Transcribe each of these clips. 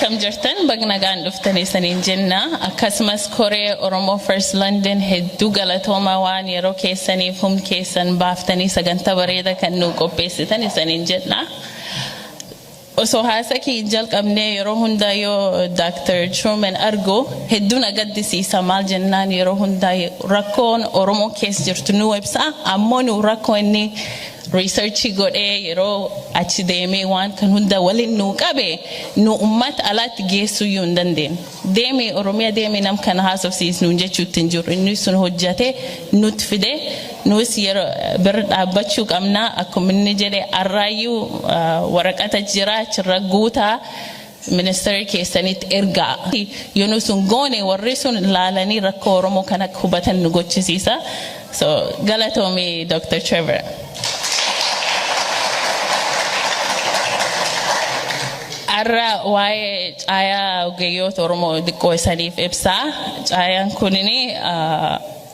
Akkam jirtan bagnagaan dhuftanii saniin jenna akkasumas koree Oromoo First London hedduu galatooma waan yeroo keessaniif hum keessan baaftanii sagantaa bareeda kan nu qopheessitan saniin jenna. Osoo haasakii jalqabnee yeroo hundaa yoo Dr. Truman argu hedduu na gaddisiisa maal jennaan yeroo hundaa rakkoon Oromoo keessa jirtu nu ibsa ammoo nu rakkoo inni researchi godhee yeroo achi deemee waan kan hunda waliin nu qabe nu ummata alaatti geessuu yoo hin dandeenye. Deemee Oromiyaa deemee nam kana haasofsiisnu jechuutti hin jiru inni sun hojjate nutti fide nus yeroo bira dhaabbachuu qabna akkuma inni jedhe arraayyuu waraqata jira achirra guutaa ministeera keessanitti ergaa yoo sun goone warri sun laalanii rakkoo Oromoo kana hubatan nu gochisiisa. So galatoomii Dr. Trevor. Arra waa'ee caayaa ogeeyyoota Oromoo xiqqoo isaniif ibsaa. Caayaan kunini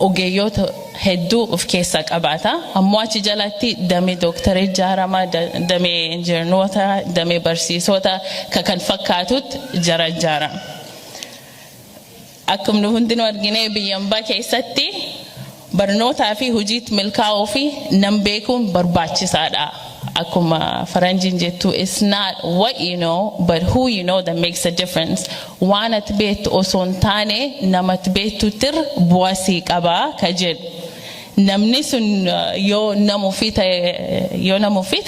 ogeeyyoota hedduu of keessaa qabaata. Ammoo achi jalatti damee dooktarii ijaaramaa, damee injineerota, damee barsiisota kan fakkaatutti jara ijaarama. Akkuma hundinuu argine biyyambaa keessatti barnootaa fi hojiitti milkaa'uu fi nam beekuun barbaachisaadha. Akuma faranjin jettu, it's not what you know but who you know that makes a difference. Waan ati beektu osoo hin taane nama ati beektu tir bu'aa qaba ka jedhu. Namni sun yoo nama ofii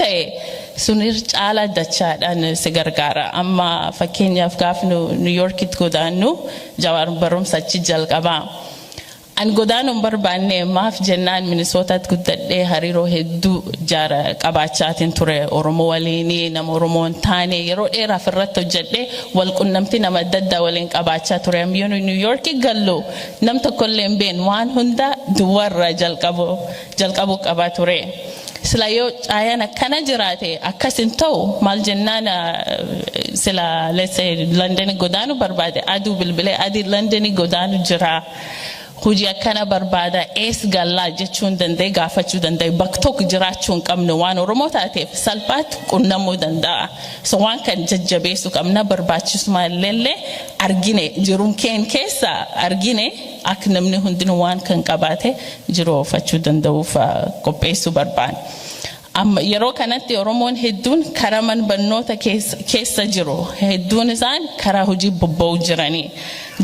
ta'e sun caalaa dachaadhaan si gargaara. Amma fakkeenyaaf gaaf New Yorkitti godaannu Jawaar barumsa achi jalqaba. An godaanuun barbaanne maaf jennaan Minnesotaatti guddadhee hariiroo hedduu jara qabaachaatiin ture Oromoo waliinii nama Oromoo hin taane yeroo dheeraaf irratti hojjedhee wal qunnamtii nama adda addaa waliin qabaachaa ture. Ammoo New York gallu nam tokkollee hin beekne waan hunda duwwarra jalqabuu qaba ture. Sila yoo caayaan akkana jiraate akkasin ta'u maal jennaan sila let's say London godaanuu barbaade aduu bilbilee adii London godaanuu jira. Hojii akkana barbaada ees gallaa jechuun danda'e gaafachuu danda'e bakka tokko jiraachuu hin qabne waan Oromoo taateef salphaatti qunnamuu danda'a. So waan kan jajjabeessuu qabna barbaachisummaa illee argine jiruun keessa argine akka namni hundinuu waan kan qabaate jiru oofachuu danda'uuf qopheessuu barbaanna. Amma yeroo kanatti Oromoon hedduun karaa mana barnoota keessa jiru. Hedduun isaan karaa hojii bobba'uu jiranii.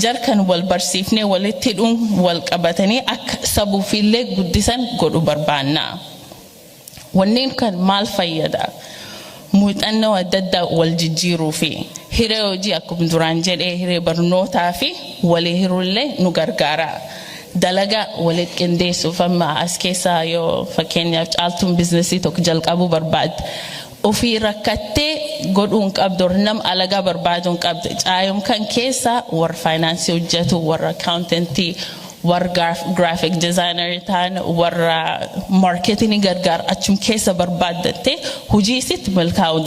Jarkan wal barsiifnee walitti hidhuun wal qabatanii akka sabuufillee guddisan godhu barbaanna. Wanneen kan maal fayyada? Muuxannoo adda addaa wal jijjiiruu fi hiree hojii akkuma duraan jedhee hiree barnootaa fi walii hiruullee nu gargaara. Dalaga walitti qindeessuuf amma as keessaa yoo fakkeenyaaf caaltuun biizinasii tokko jalqabuu barbaadde ofii rakkattee godhuun qabdu nam alagaa barbaaduun qabdu caayum kan keessa warra faayinaansii hojjetu warra accountantii warra graphic designer ta'an warra marketingii gargaar achum keessa barbaaddatte hojii isitti milkaa'uu